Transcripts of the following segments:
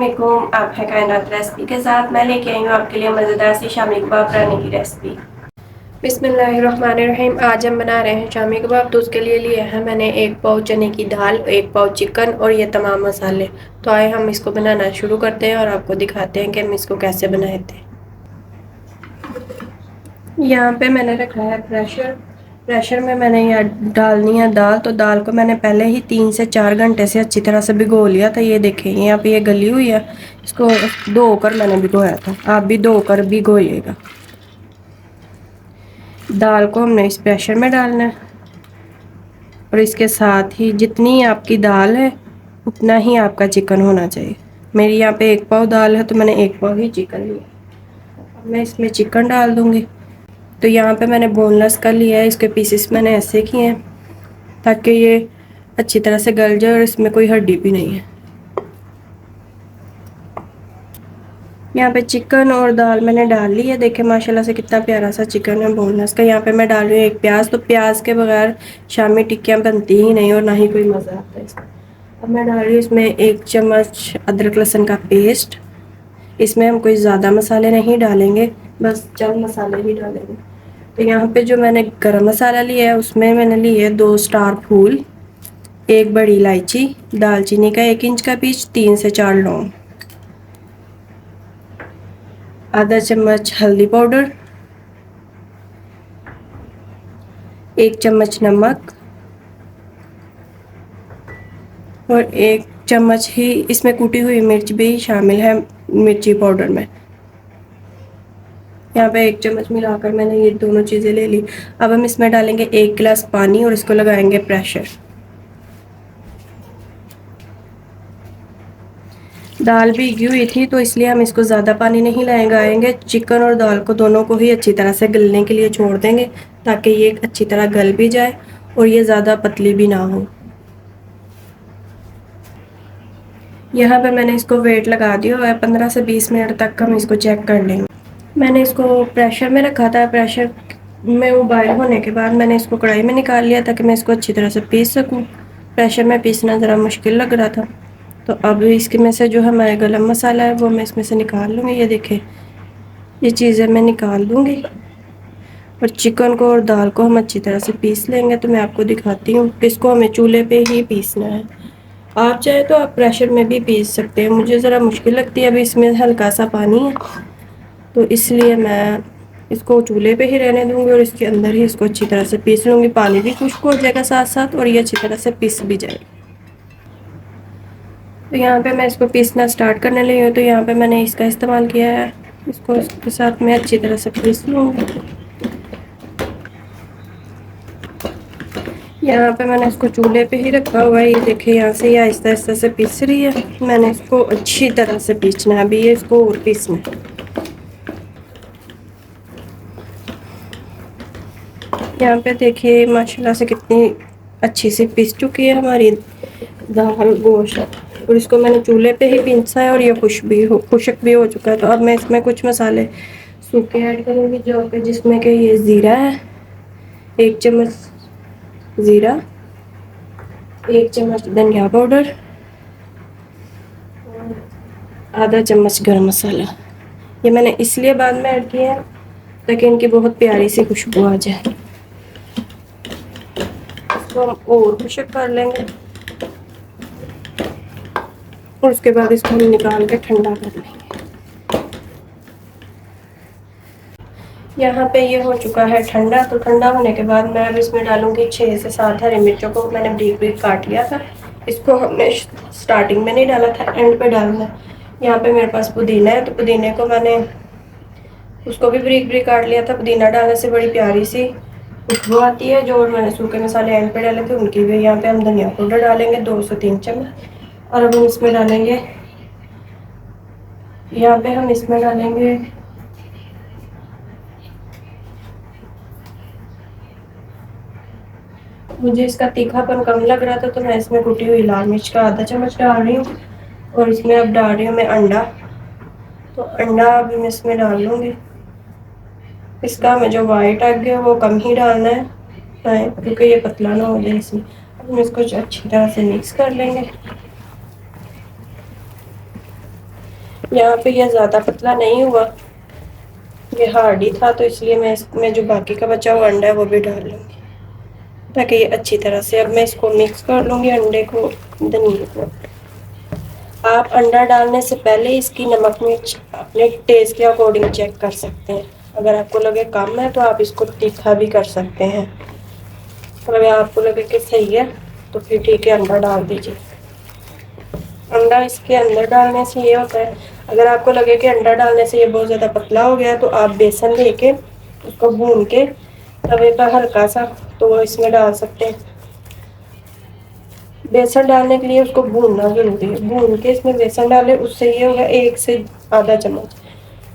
अस्सलामुअलैकुम। आप है कायनात रेसिपी के साथ मैं लेके आई हूँ आपके लिए मज़ेदार सी शामी कबाब बनाने की रेसिपी। बिस्मिल्लाहिर्रहमानिर्रहीम। आज हम बना रहे हैं शामी कबाब। तो उसके लिए लिए हैं मैंने 1 पाव चने की दाल, 1 पाव चिकन और ये तमाम मसाले। तो आए हम इसको बनाना शुरू करते हैं और आपको दिखाते हैं कि हम इसको कैसे बनाए थे। यहाँ पे मैंने रखा है प्रेशर में मैंने यहाँ डालनी है दाल। तो दाल को मैंने पहले ही 3 से 4 घंटे से अच्छी तरह से भिगो लिया था। ये देखें यहाँ पे ये गली हुई है, इसको धोकर मैंने भिगोया था। आप भी धोकर भिगोइएगा। दाल को हमने इस प्रेशर में डालना है और इसके साथ ही जितनी आपकी दाल है उतना ही आपका चिकन होना चाहिए। मेरी यहाँ पे 1 पाव दाल है तो मैंने 1 पाव ही चिकन लिया। अब मैं इसमें चिकन डाल दूँगी। तो यहाँ पे मैंने बोनलेस कर लिया है, इसके पीसेस मैंने ऐसे किए हैं ताकि ये अच्छी तरह से गल जाए और इसमें कोई हड्डी भी नहीं है। यहाँ पे चिकन और दाल मैंने डाल ली है। देखें माशाल्लाह से कितना प्यारा सा चिकन है बोनलेस का। यहाँ पे मैं डाल रही हूँ 1 प्याज। तो प्याज के बगैर शामी टिक्कियाँ बनती ही नहीं और ना ही कोई मज़ा आता है इसका। अब मैं डाल रही हूँ इसमें 1 चम्मच अदरक लहसुन का पेस्ट। इसमें हम कोई ज़्यादा मसाले नहीं डालेंगे, बस चंद मसाले ही डालेंगे। तो यहाँ पे जो मैंने गरम मसाला लिया है उसमें मैंने लिए है 2 स्टार फूल, 1 बड़ी इलायची, दालचीनी का 1 इंच का पीस, 3 से 4 लौंग, आधा चम्मच हल्दी पाउडर, 1 चम्मच नमक और 1 चम्मच ही इसमें कुटी हुई मिर्च भी शामिल है मिर्ची पाउडर में। यहाँ पे 1 चम्मच मिलाकर मैंने ये दोनों चीज़ें ले ली। अब हम इसमें डालेंगे 1 गिलास पानी और इसको लगाएंगे प्रेशर। दाल भीगी हुई थी तो इसलिए हम इसको ज़्यादा पानी नहीं लगाएंगे। चिकन और दाल को दोनों को ही अच्छी तरह से गलने के लिए छोड़ देंगे ताकि ये अच्छी तरह गल भी जाए और ये ज़्यादा पतली भी ना हो। यहाँ पे मैंने इसको वेट लगा दिया है। 15 से 20 मिनट तक हम इसको चेक कर लेंगे। मैंने इसको प्रेशर में रखा था। प्रेशर में उबाल होने के बाद मैंने इसको कढ़ाई में निकाल लिया ताकि मैं इसको अच्छी तरह से पीस सकूं। प्रेशर में पीसना ज़रा मुश्किल लग रहा था। तो अब इसके में से जो हमारा गरम मसाला है वो मैं इसमें से निकाल लूँगी। ये देखें ये चीज़ें मैं निकाल दूँगी और चिकन को और दाल को हम अच्छी तरह से पीस लेंगे। तो मैं आपको दिखाती हूँ कि इसको हमें चूल्हे पे ही पीसना है। आप चाहे तो आप प्रेशर में भी पीस सकते हैं। मुझे ज़रा मुश्किल लगती है, अभी इसमें हल्का सा पानी है तो इसलिए मैं इसको चूल्हे पे ही रहने दूँगी और इसके अंदर ही इसको अच्छी तरह से पीस लूँगी। पानी भी खुश्क हो जाएगा साथ साथ और ये अच्छी तरह से पीस भी जाएगी। तो यहाँ पे मैं इसको पीसना स्टार्ट करने लगी हूँ। तो यहाँ पे मैंने इसका इस्तेमाल किया है। इसको इसके साथ मैं अच्छी तरह से पीस लूँगी। यहाँ पे मैंने इसको चूल्हे पे ही रखा हुआ है। ये देखिए यहाँ से ये आहिस्ता आहिस्ता से पीस रही है। मैंने इसको अच्छी तरह से पीसना है। अभी ये इसको और पीसना है। यहाँ पे देखिए माशाल्लाह से कितनी अच्छी सी पीस चुकी है हमारी दाल गोश्त। और इसको मैंने चूल्हे पे ही पीसा है और ये खुश्क भी हो चुका है। तो अब मैं इसमें कुछ मसाले सूखे ऐड करूँगी जो कि जिसमें कि ये ज़ीरा है, 1 चम्मच ज़ीरा, 1 चम्मच धनिया पाउडर, आधा चम्मच गरम मसाला। ये मैंने इसलिए बाद में ऐड किया है ताकि इनकी बहुत प्यारी सी खुशबू आ जाए। इसको हम और खुश्क कर लेंगे और उसके बाद इसको हम निकाल के ठंडा कर लेंगे। यहाँ पे ये हो चुका है ठंडा। तो ठंडा होने के बाद मैं अब इसमें डालूँगी 6 से 7 हरी मिर्चों को मैंने बारीक बारीक काट लिया था। इसको हमने स्टार्टिंग में नहीं डाला था, एंड पे डालना है। यहाँ पे मेरे पास पुदीना है तो पुदीने को मैंने उसको भी बारीक बारीक काट लिया था। पुदीना डालने से बड़ी प्यारी सी खुशबू आती है। जो मैंने सूखे मसाले एंड पे डाले थे उनकी भी। यहाँ पे हम धनिया पाउडर डालेंगे 2 से 3 चम्मच। और अब हम इसमें डालेंगे, यहाँ पे हम इसमें डालेंगे मुझे इसका तीखापन कम लग रहा था तो मैं इसमें कुटी हुई लाल मिर्च का आधा चम्मच डाल रही हूँ। और इसमें अब डाल रही हूँ मैं अंडा। तो अंडा अब मैं इसमें डाल लूँगी। इसका हमें जो वाइट एग है वो कम ही डालना है क्योंकि ये पतला ना हो जाए इसमें। हम इसको अच्छी तरह से मिक्स कर लेंगे। यहाँ पे यह ज़्यादा पतला नहीं हुआ, ये हार्ड ही था, तो इसलिए मैं इसमें जो बाकी का बचा हुआ अंडा है वो भी डाल लूँगी ताकि ये अच्छी तरह से। अब मैं इसको मिक्स कर लूँगी अंडे को, धनिया को। आप अंडा डालने से पहले इसकी नमक मिर्च अपने टेस्ट के अकॉर्डिंग चेक कर सकते हैं। अगर आपको लगे कम है तो आप इसको तीखा भी कर सकते हैं, और अगर आपको लगे कि सही है तो फिर ठीक है, अंडा डाल दीजिए। अंडा इसके अंदर डालने से ये होता है, अगर आपको लगे कि अंडा डालने से ये बहुत ज़्यादा पतला हो गया तो आप बेसन लेके उसको भून के तवे पर हल्का सा तो इसमें डाल सकते हैं। बेसन डालने के लिए उसको भूनना जरूरी है, भून के इसमें बेसन डालें, उससे ये होगा 1 से आधा चम्मच,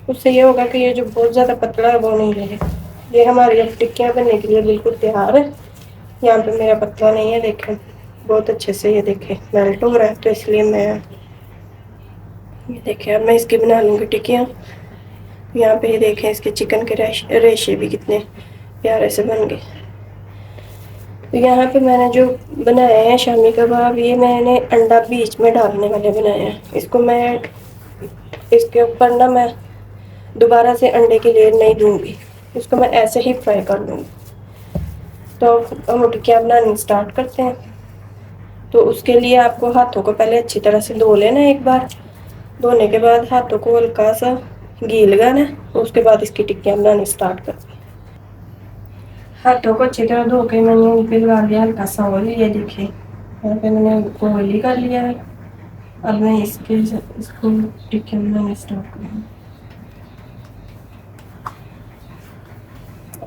उससे ये होगा कि ये जो बहुत ज़्यादा पतला है वो नहीं रहेगा। ये हमारी अब टिक्कियाँ बनने के लिए बिल्कुल तैयार है। यहाँ पे मेरा पतला नहीं है, देखें बहुत अच्छे से ये देखें मेल्ट हो रहा है, तो इसलिए मैं ये देखें अब मैं इसकी बना लूँगी टिक्कियाँ। यहाँ पे ये देखें इसके चिकन के रेशे भी कितने प्यारे से बन गए। तो यहाँ पे मैंने जो बनाए हैं शामी कबाब, ये मैंने अंडा बीच में डालने वाले बनाए हैं। इसको मैं इसके ऊपर ना मैं दोबारा से अंडे की लेयर नहीं दूंगी, इसको मैं ऐसे ही फ्राई कर लूँगी। तो हम टिक्कियाँ बनानी स्टार्ट करते हैं। तो उसके लिए आपको हाथों को पहले अच्छी तरह से धो लेना एक बार। धोने के बाद हाथों को हल्का सा घी लगाना, उसके बाद इसकी टिक्कियाँ बनानी स्टार्ट करते हैं। हाथों को अच्छी तरह धो के मैंने इन पर लगा दिया हल्का सा ऑयल, ये देखिए यहाँ पे मैंने ऑयल ही कर लिया है। अब मैं इसको टिक्कियाँ बनाना स्टार्ट करूँगी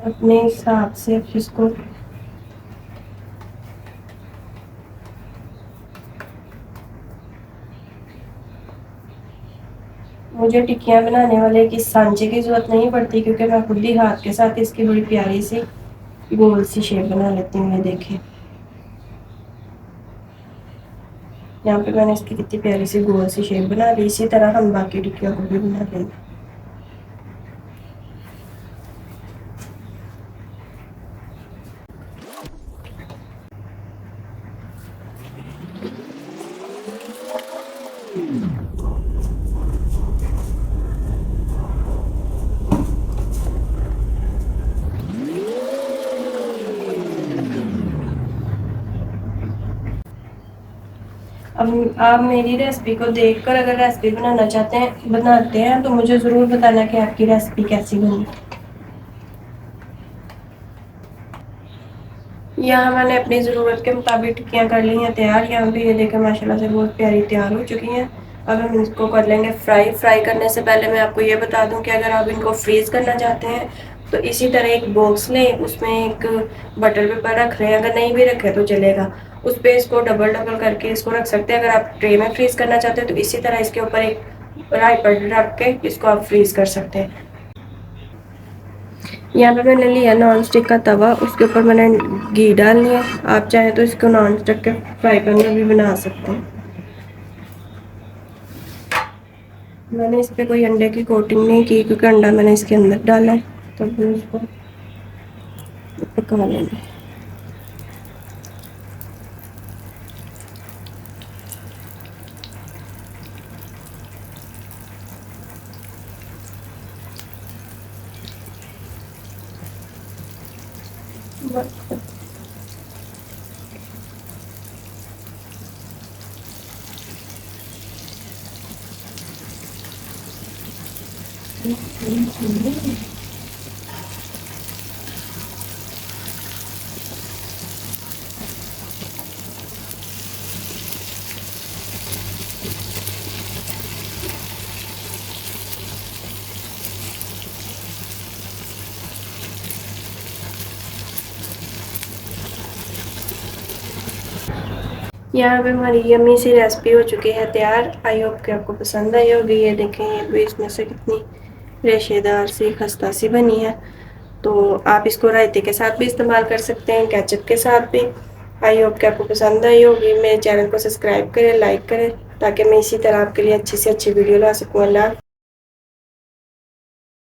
अपने हिसाब से। इसको मुझे टिक्कियाँ बनाने वाले की सांचे की ज़रूरत नहीं पड़ती, क्योंकि मैं खुद ही हाथ के साथ इसकी बड़ी प्यारी सी गोल सी शेप बना लेती हूँ। ये देखें यहाँ पे मैंने इसकी कितनी प्यारी सी गोल सी शेप बना ली। इसी तरह हम बाकी टिक्कियों को भी बना लेंगे। अब आप मेरी रेसिपी को देखकर अगर रेसिपी बनाते हैं तो मुझे ज़रूर बताना कि आपकी रेसिपी कैसी बनी। यहाँ मैंने अपनी ज़रूरत के मुताबिक टिक्कियाँ कर ली हैं तैयार। यहाँ पे ये देखें माशाल्लाह से बहुत प्यारी तैयार हो चुकी हैं। अब हम इसको कर लेंगे फ्राई करने से पहले मैं आपको ये बता दूं कि अगर आप इनको फ्रीज़ करना चाहते हैं तो इसी तरह एक बॉक्स लें, उसमें एक बटर पेपर रख लें, अगर नहीं भी रखे तो चलेगा। उस पर इसको डबल करके इसको रख सकते हैं। अगर आप ट्रे में फ्रीज़ करना चाहते हैं तो इसी तरह इसके ऊपर एक राइपर रख के इसको आप फ्रीज़ कर सकते हैं। यहाँ पे मैंने लिया नॉन स्टिक का तवा, उसके ऊपर मैंने घी डाल लिया। आप चाहें तो इसको नॉन स्टिक के फ्राई पैन में भी बना सकते हैं। मैंने इस पर कोई अंडे की कोटिंग नहीं की, क्योंकि अंडा मैंने इसके अंदर डाला है, तो फिर उसको पका लेंगे। यहाँ पे हमारी यम्मी सी रेसिपी हो चुकी है तैयार। आई होप कि आपको पसंद आई होगी। ये देखें ये भी इसमें से कितनी रेशेदार सी खस्ता सी बनी है। तो आप इसको रायते के साथ भी इस्तेमाल कर सकते हैं, केचप के साथ भी। आई होप कि आपको पसंद आई होगी। मेरे चैनल को सब्सक्राइब करें, लाइक करें, ताकि मैं इसी तरह आपके लिए अच्छी से अच्छी वीडियो ला सकूँ। अल्लाह।